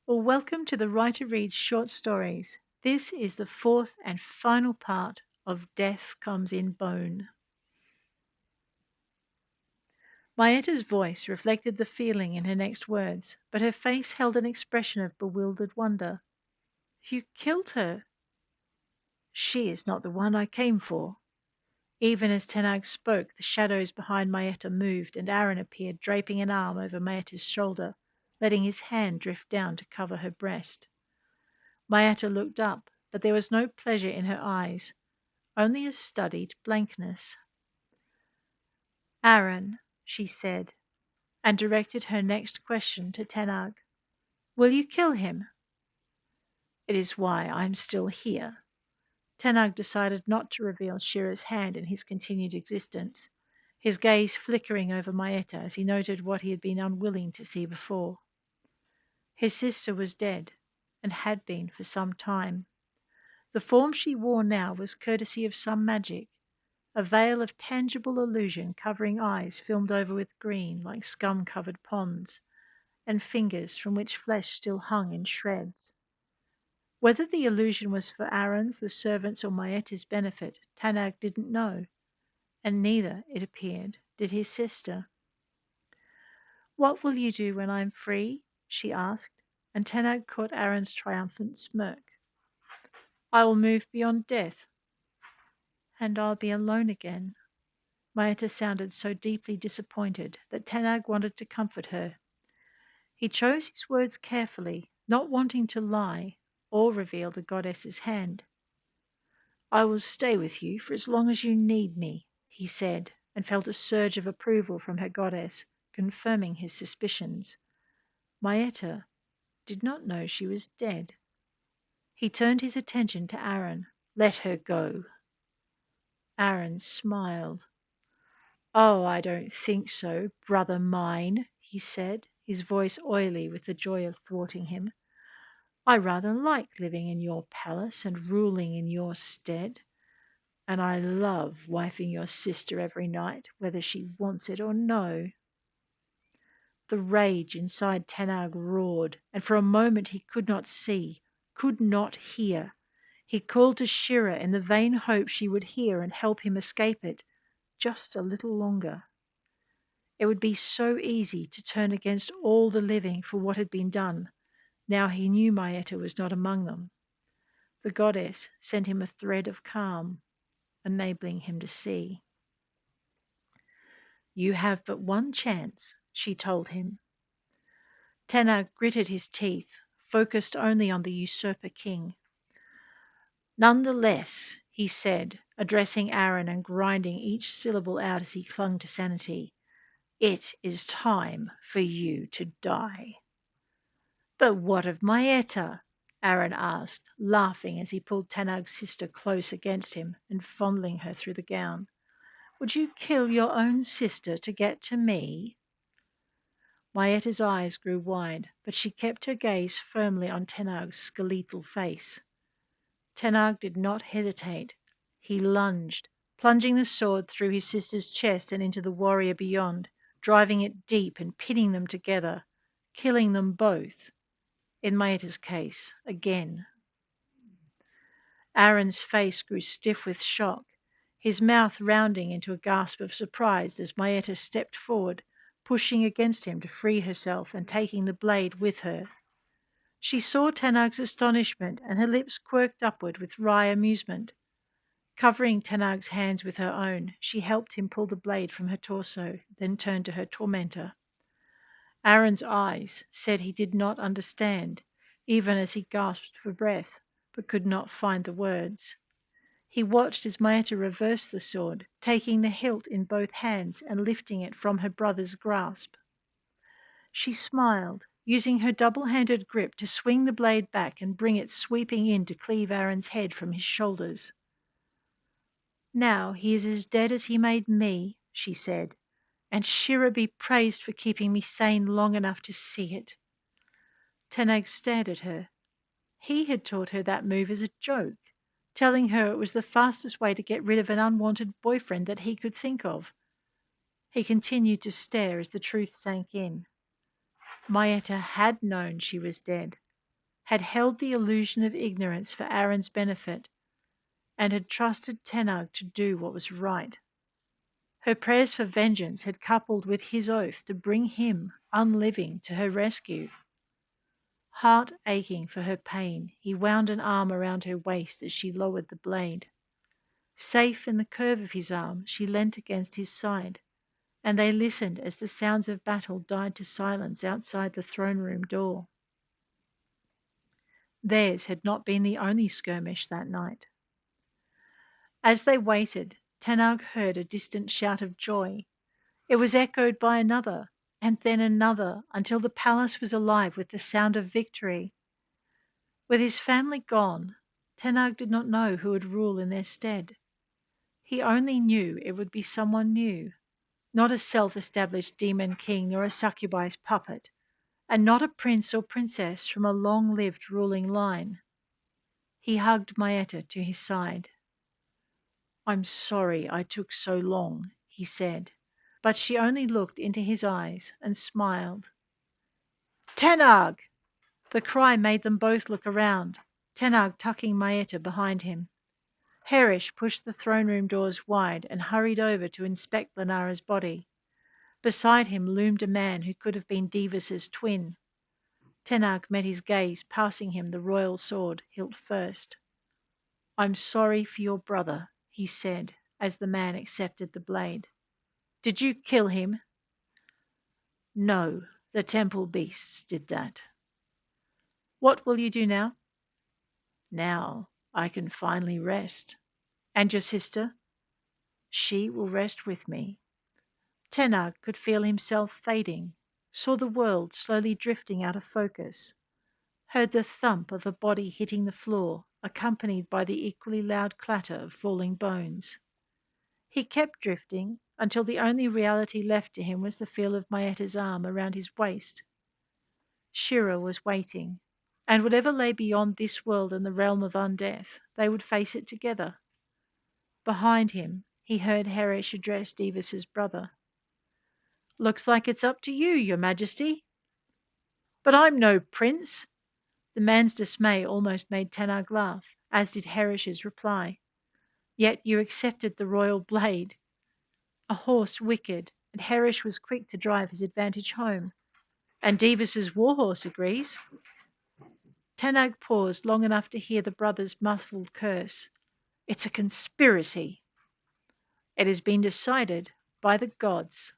Well, welcome to the Writer Reads Short Stories. This is the fourth and final part of Death Comes in Bone. Maetta's voice reflected the feeling in her next words, but her face held an expression of bewildered wonder. You killed her. She is not the one I came for. Even as Tanag spoke, the shadows behind Maetta moved, and Arrin appeared, draping an arm over Maetta's shoulder, letting his hand drift down to cover her breast. Maetta looked up, but there was no pleasure in her eyes, only a studied blankness. Arrin, she said, and directed her next question to Tanag. Will you kill him? It is why I am still here. Tanag decided not to reveal Shira's hand in his continued existence, his gaze flickering over Maetta as he noted what he had been unwilling to see before. His sister was dead, and had been for some time. The form she wore now was courtesy of some magic, a veil of tangible illusion covering eyes filmed over with green like scum-covered ponds, and fingers from which flesh still hung in shreds. Whether the illusion was for Arrin's, the servant's, or Maetta's benefit, Tanag didn't know, and neither, it appeared, did his sister. What will you do when I'm free? She asked, and Tanag caught Arrin's triumphant smirk. I will move beyond death, and I'll be alone again. Maetta sounded so deeply disappointed that Tanag wanted to comfort her. He chose his words carefully, not wanting to lie or reveal the goddess's hand. I will stay with you for as long as you need me, he said, and felt a surge of approval from her goddess, confirming his suspicions. Maetta did not know she was dead. He turned his attention to Arrin. Let her go. Arrin smiled. Oh, I don't think so, brother mine, he said, his voice oily with the joy of thwarting him. I rather like living in your palace and ruling in your stead, and I love wifing your sister every night, whether she wants it or no. The rage inside Tanag roared, and for a moment he could not see, could not hear. He called to Shira in the vain hope she would hear and help him escape it, just a little longer. It would be so easy to turn against all the living for what had been done, now he knew Maetta was not among them. The goddess sent him a thread of calm, enabling him to see. You have but one chance, she told him. Tanag gritted his teeth, focused only on the usurper king. None the less, he said, addressing Arrin and grinding each syllable out as he clung to sanity, it is time for you to die. But what of Maetta? Arrin asked, laughing as he pulled Tanag's sister close against him and fondling her through the gown. Would you kill your own sister to get to me? Maetta's eyes grew wide, but she kept her gaze firmly on Tanag's skeletal face. Tanag did not hesitate. He lunged, plunging the sword through his sister's chest and into the warrior beyond, driving it deep and pinning them together, killing them both. In Maetta's case, again. Arrin's face grew stiff with shock, his mouth rounding into a gasp of surprise as Maetta stepped forward, pushing against him to free herself and taking the blade with her. She saw Tanag's astonishment, and her lips quirked upward with wry amusement. Covering Tanag's hands with her own, she helped him pull the blade from her torso, then turned to her tormentor. Arrin's eyes said he did not understand, even as he gasped for breath, but could not find the words. He watched as Maetta reversed the sword, taking the hilt in both hands and lifting it from her brother's grasp. She smiled, using her double-handed grip to swing the blade back and bring it sweeping in to cleave Arrin's head from his shoulders. Now he is as dead as he made me, she said, and Shira be praised for keeping me sane long enough to see it. Tanag stared at her. He had taught her that move as a joke, telling her it was the fastest way to get rid of an unwanted boyfriend that he could think of. He continued to stare as the truth sank in. Maetta had known she was dead, had held the illusion of ignorance for Arrin's benefit, and had trusted Tanag to do what was right. Her prayers for vengeance had coupled with his oath to bring him, unliving, to her rescue. Heart aching for her pain, he wound an arm around her waist as she lowered the blade. Safe in the curve of his arm, she leant against his side, and they listened as the sounds of battle died to silence outside the throne room door. Theirs had not been the only skirmish that night. As they waited, Tanag heard a distant shout of joy. It was echoed by another, and then another, until the palace was alive with the sound of victory. With his family gone, Tanag did not know who would rule in their stead. He only knew it would be someone new, not a self-established demon king nor a succubus puppet, and not a prince or princess from a long-lived ruling line. He hugged Maeta to his side. "I'm sorry I took so long," he said, but she only looked into his eyes and smiled. "Tanag!" The cry made them both look around, Tanag tucking Maeta behind him. Herish pushed the throne room doors wide and hurried over to inspect Lenara's body. Beside him loomed a man who could have been Divis's twin. Tanag met his gaze, passing him the royal sword, hilt first. "I'm sorry for your brother," he said, as the man accepted the blade. "Did you kill him?" "No, the temple beasts did that." "What will you do now?" "Now I can finally rest." "And your sister?" "She will rest with me." Tanag could feel himself fading, saw the world slowly drifting out of focus, heard the thump of a body hitting the floor, accompanied by the equally loud clatter of falling bones. He kept drifting until the only reality left to him was the feel of Maeta's arm around his waist. Shira was waiting, and whatever lay beyond this world and the realm of undeath, they would face it together. Behind him, he heard Herish address Divis's brother. "Looks like it's up to you, Your Majesty." "But I'm no prince." The man's dismay almost made Tanag laugh, as did Herish's reply. "Yet you accepted the royal blade." A horse whickered, and Herish was quick to drive his advantage home. "And Divis's warhorse agrees." Tanag paused long enough to hear the brother's muffled curse. "It's a conspiracy." "It has been decided by the gods."